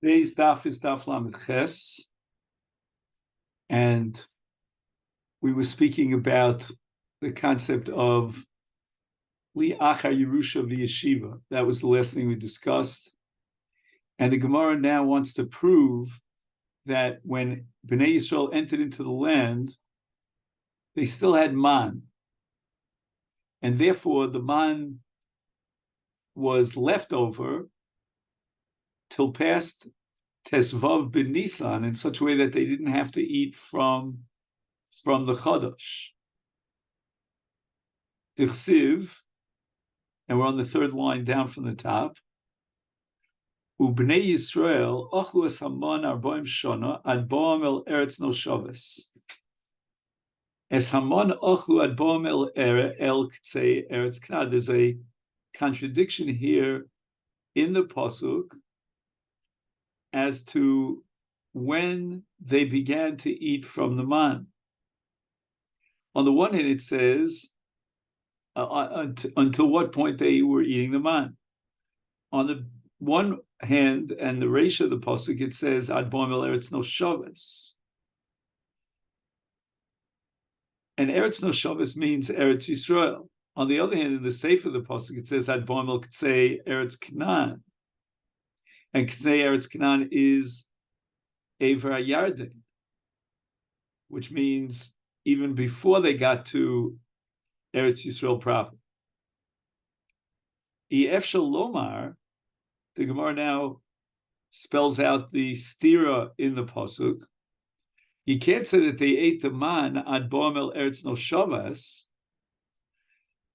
Today's daf is daf lamed ches, and we were speaking about the concept of li achar Yerusha v'yeshiva. That was the last thing we discussed. And the Gemara now wants to prove that when Bnei Yisrael entered into the land, they still had man. And therefore, the man was left over till past Tesvav bin Nisan in such a way that they didn't have to eat from the Chodesh. Dichsiv, and we're on the third line down from the top. Ubnei Yisrael ochlu es hamon arboim shana ad boam el eretz no shavis. Es hamon ochlu ad boam el k'tzei eretz Canaan. There's a contradiction here in the pasuk as to when they began to eat from the man. On the one hand, it says until what point they were eating the man. On the one hand, and the ratio of the pasuk, it says ad boam el eretz no shavis. And eretz no shavis means Eretz Yisrael. On the other hand, in the sefer of the pasuk, it says ad boam el k'tzei eretz Canaan. And K'tzei Eretz Canaan is Ever Yarden, which means even before they got to Eretz Yisrael proper. Ef Lomar, the Gemara now spells out the stira in the pasuk. You can't say that they ate the man ad boam el eretz no shavas.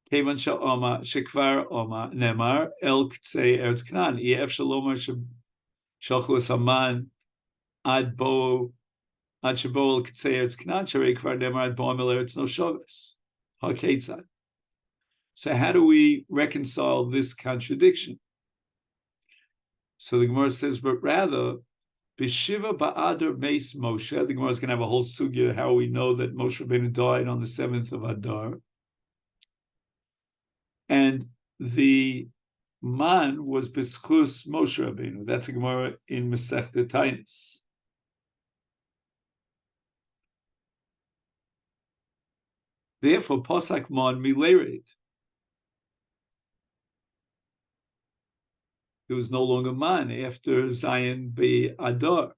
Kevan shekvar oma nemar el k'tzei eretz Canaan. Ef Lomar shalchu es haman ad shebo el k'tzei eretz Canaan sharei kvar nemar ad boam el eretz no shavas. HaKetzad. So how do we reconcile this contradiction? So the Gemara says, but rather, B'Shiva Ba'adar Meis Moshe, the Gemara is going to have a whole sugya how we know that Moshe Rabbeinu died on the 7th of Adar. And the man was B'Schus Moshe Rabbeinu. That's a Gemara in Masechet Tainis. Therefore, Posak Mon Milered. There was no longer man after Zion Be Adar.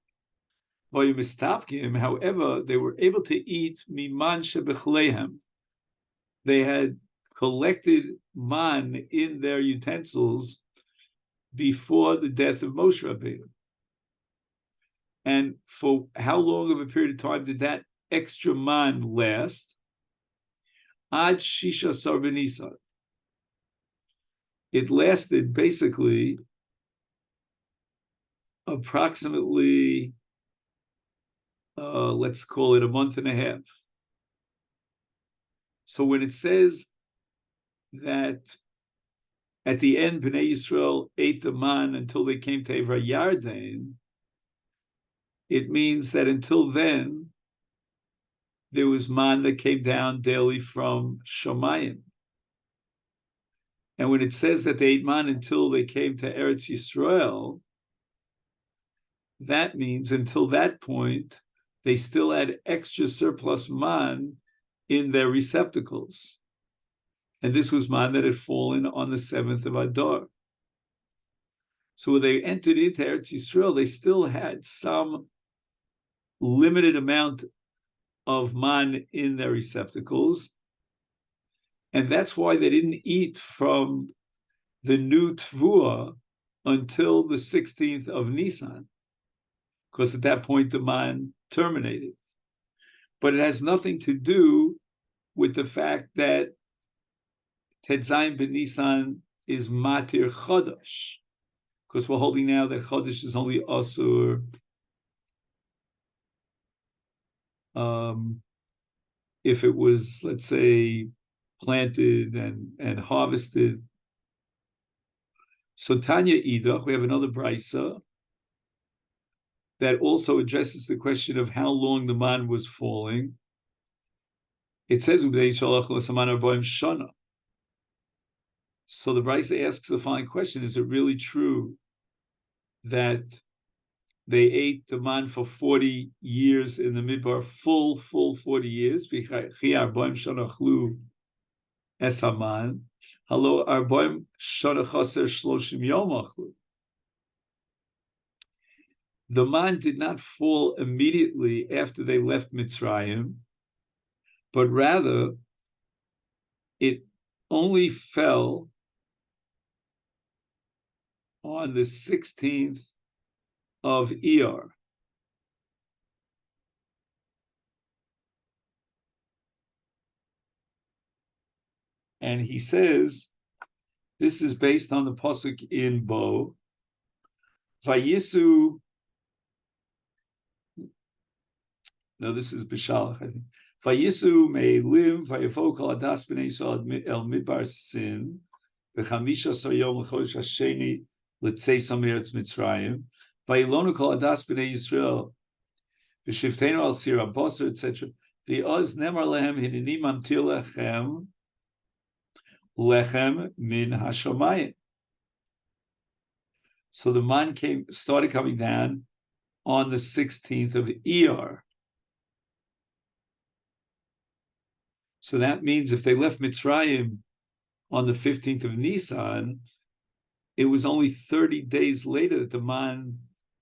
However, they were able to eat Miman Shebechlehem. They had collected man in their utensils before the death of Moshe Rabbeinu. And for how long of a period of time did that extra man last? Ad Shisha Sar B'Nisan. It lasted basically approximately, let's call it a month and a half. So when it says that at the end, Bnei Yisrael ate the man until they came to Ever Yarden, it means that until then, there was man that came down daily from Shomayim. And when it says that they ate man until they came to Eretz Yisrael, that means until that point, they still had extra surplus man in their receptacles. And this was man that had fallen on the 7th of Adar. So when they entered into Eretz Yisrael, they still had some limited amount of man in their receptacles. And that's why they didn't eat from the new Tvua until the 16th of Nisan, because at that point the man terminated. But it has nothing to do with the fact that Tetzayin ben Nisan is Matir Chodesh, because we're holding now that Chodesh is only Asur if it was, let's say, planted and harvested. So Tanya Idach, we have another brisa that also addresses the question of how long the man was falling. It says, so the brisa asks the following question: is it really true that They ate the man for 40 years in the midbar, full 40 years. Esaman. Hello, Arboim Shonachaser Shloshim Yom Achlu. The man did not fall immediately after they left Mitzrayim, but rather it only fell on the 16th of Iyar. And he says, this is based on the pasuk in Bo, Vayisu. No, this is Bishalach, I think. Vayisu me'elim vayavo kol adas b'nei Yisrael el midbar sin v'chamisha asar yom l'chodesh hasheni l'tzeisam eretz Mitzrayim vayilonu kol adas b'nei Yisrael v'shiftenu al sir abosar etc. V'oz nemar lehem hineni mamtil lechem min hashamayim. So the man started coming down on the 16th of Iyar. So that means if they left Mitzrayim on the 15th of Nisan, it was only 30 days later that the man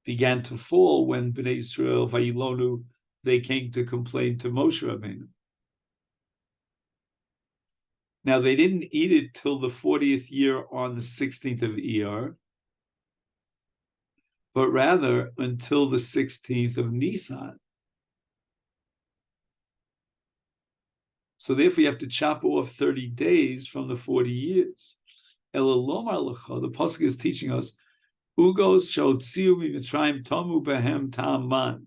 began to fall when Bnei Yisrael, Vayilonu, they came to complain to Moshe Rabbeinu. Now, they didn't eat it till the 40th year on the 16th of Iyar, but rather until the 16th of Nisan. So therefore, you have to chop off 30 days from the 40 years. The pasuk is teaching us, Ugos shotziu mitzrayim tomu behem ta'aman.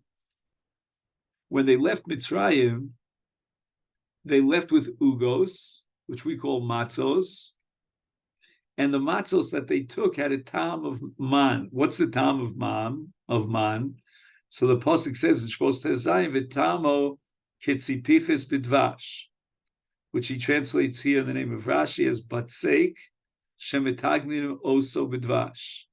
When they left Mitzrayim, they left with ugos, which we call matzos, and the matzos that they took had a tam of man. What's the tam of man? So the pasuk says it's supposed to zayin v'tamo kitzipichis bidvash, which he translates here in the name of Rashi as batsek shemetagninu oso bidvash.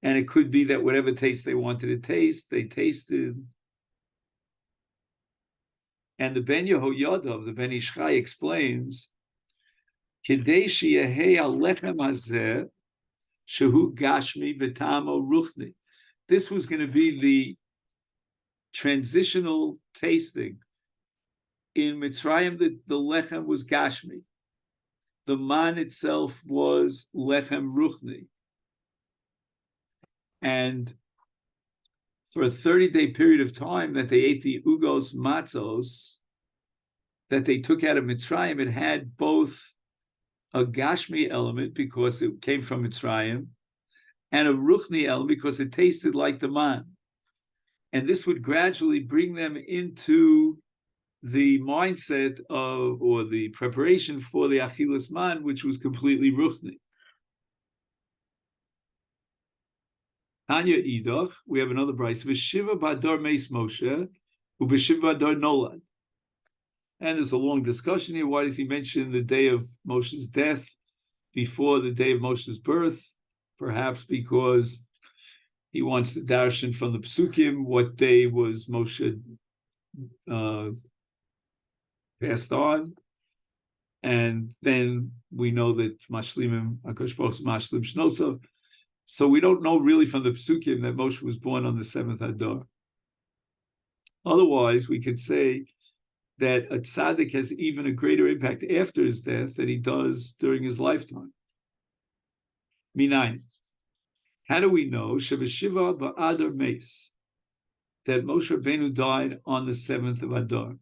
And it could be that whatever taste they wanted to taste, they tasted. And the Ben Yehoyadav, the Ben Ishchai, explains, Kidei sheyehei halechem hazeh shehu gashmi v'tamo ruchni. This was going to be the transitional tasting. In Mitzrayim, the lechem was gashmi. The man itself was lechem ruchni. And for a 30-day period of time that they ate the ugos matzos that they took out of Mitzrayim, it had both a gashmi element because it came from Mitzrayim and a ruchni element because it tasted like the man. And this would gradually bring them into the mindset of, or the preparation for the achilas man, which was completely ruchni. Tanya Idoch, we have another brayso. V'shiva b'adar meis Moshe, u'v'shiva b'adar nolad. And there's a long discussion here. Why does he mention the day of Moshe's death before the day of Moshe's birth? Perhaps because he wants to darshan from the psukim what day was Moshe passed on. And then we know that Mashlimim, Akash Baruch Hu Mashlim Shnosav. So we don't know really from the psukim that Moshe was born on the 7th Adar. Otherwise, we could say that a tzaddik has even a greater impact after his death than he does during his lifetime. Minayin. How do we know Shevashiva ba'adar meis that Moshe Rabbeinu died on the 7th of Adar?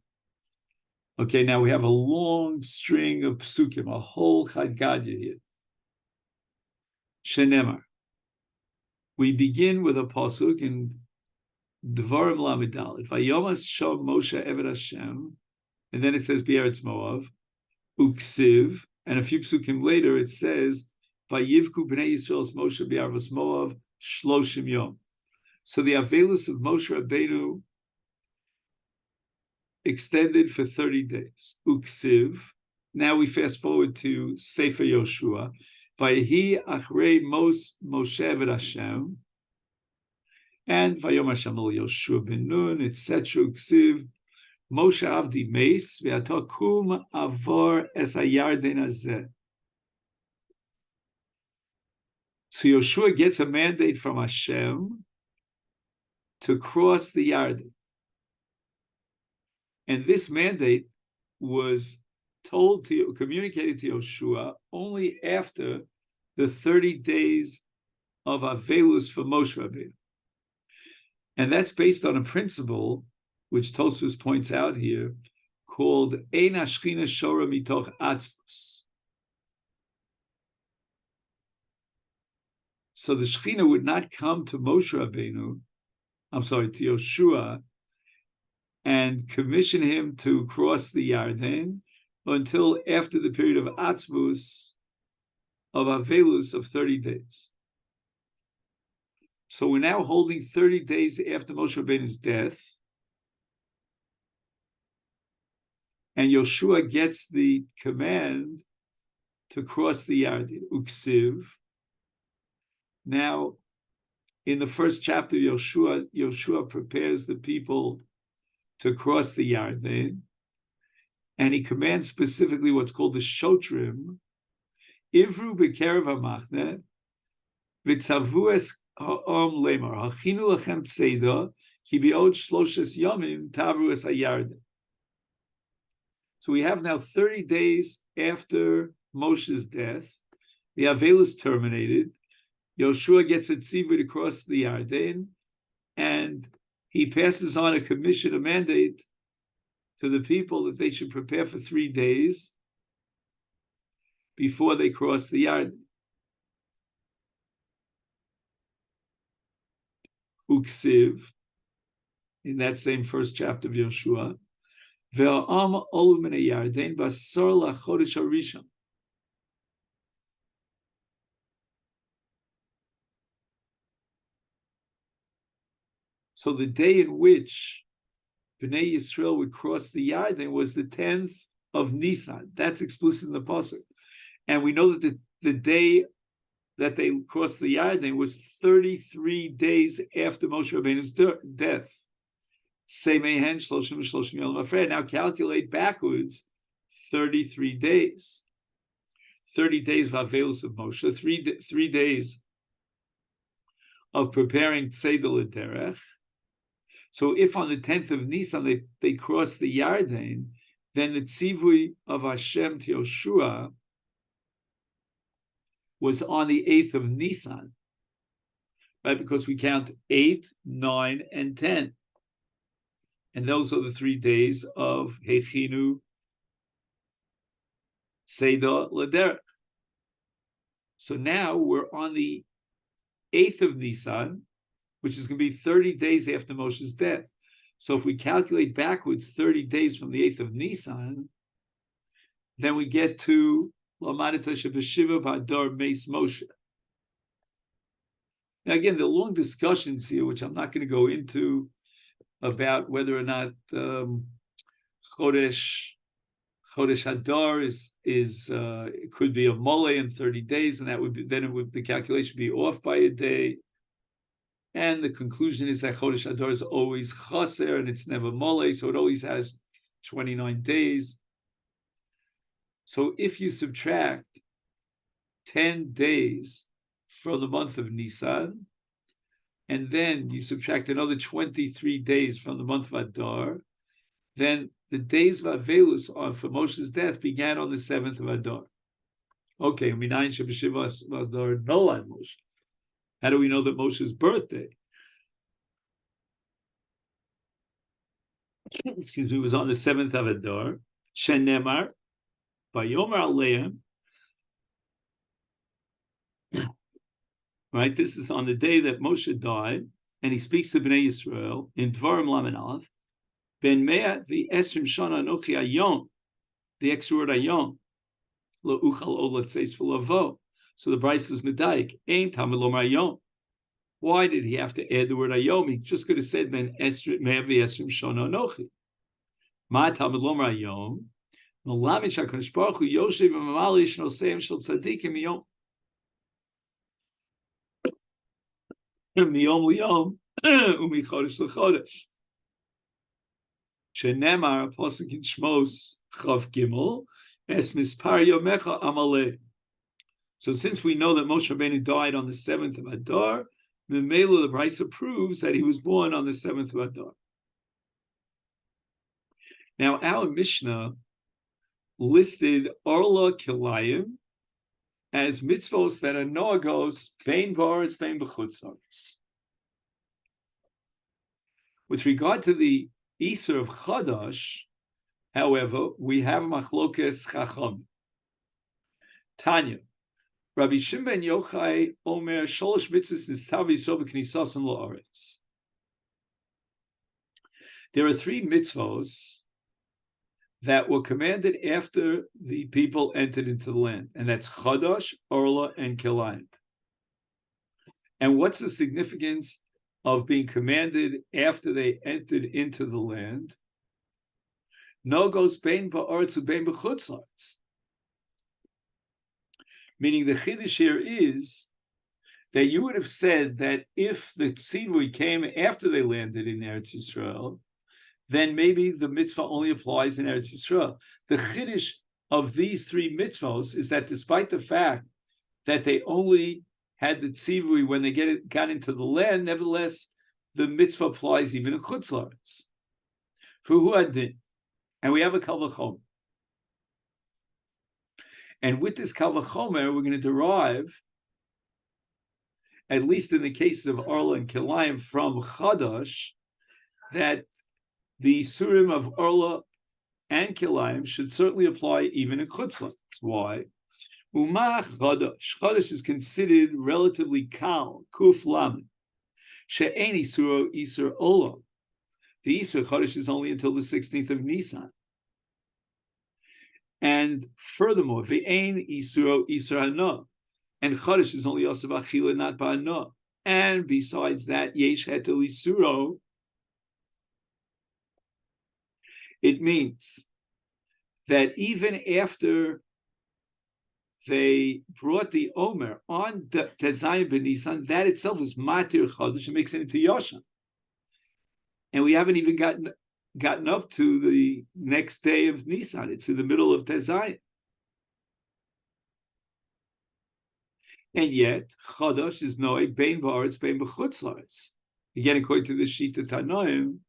Okay, now we have a long string of psukim, a whole Chad Gadya here. Shenemar. We begin with a pasuk in Devarim Lamed Dalet. Vayomas Shom Moshe Eved Hashem, and then it says B'Eretz Moav, Uksiv, and a few psukim later it says Vayivku Bnei Yisrael's Moshe B'Arvos Moav Shloshim Yom. So the Avelus of Moshe Rabbeinu extended for 30 days. Uksiv. Now we fast forward to Sefer Yoshua. Vayhi achrei Moshe Eved Hashem. And Vayomer Shamol Yoshua ben Nun, etc. Ksiv Moshe Avdi Meis ve'ato kum avor es hayarden hazeh. So Yoshua gets a mandate from Hashem to cross the Yarden. And this mandate was communicated to Yoshua only after the 30 days of Avelus for Moshe Rabbeinu. And that's based on a principle, which Tosfos points out here, called Ein Hashchina Shora Mitoch Atzvus. So the Shechina would not come to Moshe Rabbeinu, to Yoshua, and commission him to cross the Yarden until after the period of Atzvus, of Avelus, of 30 days. So we're now holding 30 days after Moshe Rabbeinu's death, and Yoshua gets the command to cross the Yarden, Uksiv. Now, in the first chapter of Yoshua prepares the people to cross the Yarden, and he commands specifically what's called the Shotrim, Ivru B'kerev HaMachne, V'tzavu ha'om lemar, Hachinu lachem tzeda, ki bi'od shloshes yomim tavru es hayarden. So we have now 30 days after Moshe's death. The Avelus terminated. Yoshua gets a tzivah to cross the Yarden, and he passes on a commission, a mandate to the people that they should prepare for 3 days before they cross the Yarden. Uksiv, in that same first chapter of Yoshua, Ve'am olu min Yarden basar lachodesh harishon. So the day in which Bnei Yisrael would cross the Yarden was the 10th of Nisan. That's explicit in the pasuk, and we know that the day that they crossed the Yarden was 33 days after Moshe Rabbeinu's death. Now calculate backwards 33 days. 30 days of Avelus of Moshe, 3 days of preparing Tzedel L'derech. So if on the 10th of Nisan they cross the Yarden, then the tzivui of Hashem to Yoshua was on the 8th of Nisan, right? Because we count 8, 9, and 10. And those are the 3 days of Hechinu Seder L'derech. So now we're on the 8th of Nisan, which is going to be 30 days after Moshe's death. So if we calculate backwards 30 days from the 8th of Nisan, then we get to Lamadita Shebeshiva B'Adar Meis Moshe. Now again, there are long discussions here, which I'm not going to go into, about whether or not Chodesh Hadar is it could be a mole in 30 days, and that would be, the calculation be off by a day. And the conclusion is that Chodesh Hadar is always chaser and it's never mole, so it always has 29 days. So if you subtract 10 days from the month of Nisan, and then you subtract another 23 days from the month of Adar, then the days of Avelus for Moshe's death began on the 7th of Adar. Okay, Minayin Shebeshiva Adar Nolad Moshe. How do we know that Moshe's birthday, excuse me, was on the 7th of Adar? Shenemar, Vayomer Aleim. Right, this is on the day that Moshe died, and he speaks to Bnei Yisrael in Dvarim Lamed Aleph. Ben Mea v'Esrim Shana Anochi Hayom, the extra word Hayom, Lo Uchal Olat Seis V'Lavo. So the Bryce is Medaik, Ein Tamid Lomar Hayom. Why did he have to add the word Hayom? He just could have said Ben Mea v'Esrim Shana Anochi. Ma Tamid Lomar Hayom, Melamed HaKadosh Baruch Hu Yoshev v'Mamali Shnoseim Shel Tzadikim Yom. Miyom liyom, Umichodesh lechodesh. Shenemar Apostle in Shmos Chav Gimel Es Mispar Yomecha Amalei. So since we know that Moshe Rabbeinu died on the 7th of Adar, Memela the Brisa proves that he was born on the 7th of Adar. Now our Mishnah listed Orla Kilayim as mitzvos that are noagos bein ba'aretz bein b'chutz haaretz. With regard to the Easter of Chadash, however, we have machlokes chacham. Tanya, Rabbi Shimon ben Yochai Omer sholosh mitzvos nitztav yisov v'knisasan la'aretz. There are 3 mitzvos that were commanded after the people entered into the land, and that's Chadash, Orla, and Kilayim. And what's the significance of being commanded after they entered into the land? No goes bein ba'aretz u'bein b'chutz haaretz. Meaning the chiddush here is that you would have said that if the tzivui came after they landed in Eretz Yisrael, then maybe the mitzvah only applies in Eretz Yisrael. The chiddush of these 3 mitzvahs is that despite the fact that they only had the tzivui when they got into the land, nevertheless, the mitzvah applies even in chutz la'aretz. For hu adin, and we have a kal v'chomer. And with this kal v'chomer, we're going to derive, at least in the cases of Orla and Kilayim, from Chadash, that the Surim of Orla and Kilayim should certainly apply even in chutz la'aretz. Why? Uma Chadash. Chadash is considered relatively kal, kuf lam. She'en isuro isur olam. The Isur Chadash is only until the 16th of Nisan. And furthermore, ve'en isuro isur hana. And Chadash is only also b'achila, not b'hana. And besides that, yesh hetel isuro. It means that even after they brought the Omer on Tezayin ben Nisan, that itself is Matir Chodesh and makes it into Yoshan. And we haven't even gotten up to the next day of Nisan. It's in the middle of Tezayin. And yet, Chodesh is noeg bein ba'aretz bein b'chutz la'aretz. Again, according to the Shita Tanoim,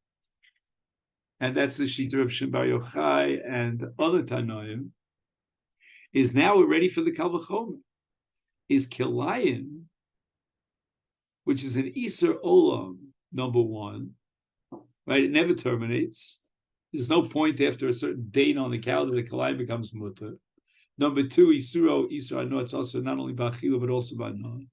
and that's the Shita of Shem Bar Yochai and other Tanoim, is now we're ready for the kal v'chomer. Is Kilayim, which is an Isur Olam, number 1, right? It never terminates. There's no point after a certain date on the calendar that Kilayim becomes mutter. Number 2, Isuro, Isur Hano, it's also not only b'achila but also b'hana.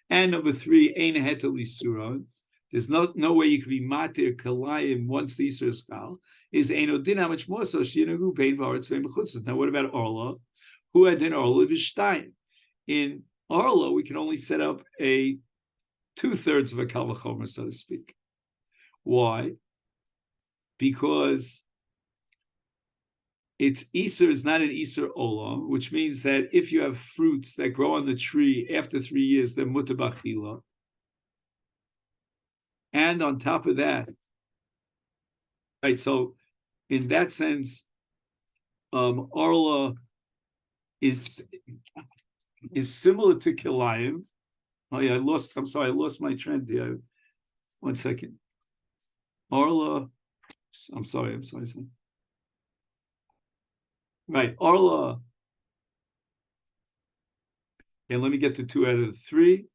And number 3, Ein hetel Isuron. There's no way you can be matir Kilayim once the Isur is kal. Is Eino din, how much more so? Shinagu bein v'aretz bein b'chutz. Now what about Orla? Who had in Orla v'shtayim? In Orla, we can only set up a 2/3 of a kal v'chomer, so to speak. Why? Because its Isur is not an Isur Olam, which means that if you have fruits that grow on the tree after 3 years, they're mutar b'achila. And on top of that, right, so in that sense, Orla is similar to Kilayim. Oh yeah, I lost my trend here. 1 second. Orla, I'm sorry. Right, Orla. And let me get to 2 out of the 3.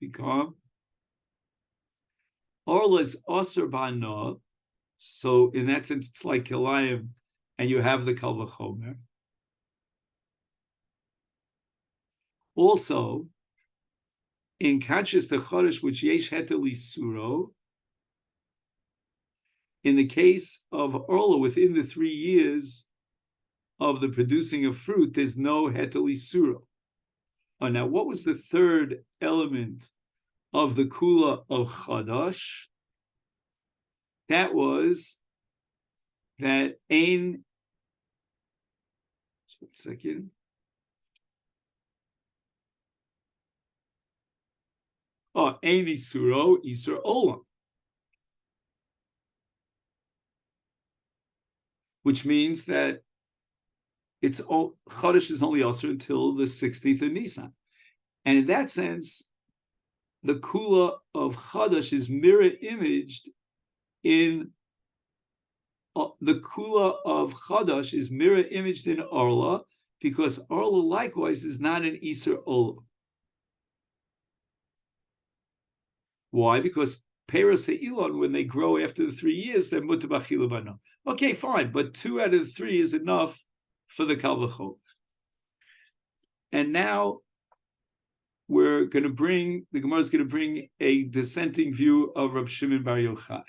Be calm. Orla is Aser B'Hana, so in that sense, it's like Kilayim, and you have the kal v'chomer. Also, in contrast to Chodesh, which yesh hetel isuro, in the case of Orla, within the 3 years of the producing of fruit, there's no hetel isuro. Oh, now, what was the 3rd element of the kula of Chadash? That was that ein. 1 second. Oh, Ein Isuro, Isur Olam. Which means that Chodesh is only also until the 16th of Nisan. And in that sense, the Kula of Chodesh is mirror imaged in the Kula of Chodesh is mirror imaged in Orla, because Orla likewise is not an Isur Olam. Why? Because Peros Elon, when they grow after the 3 years, they're mutar b'achilu b'no. Okay, fine, but 2 out of the 3 is enough for the Kal V'chol. And now the Gemara is going to bring a dissenting view of Rab Shimon Bar Yochai.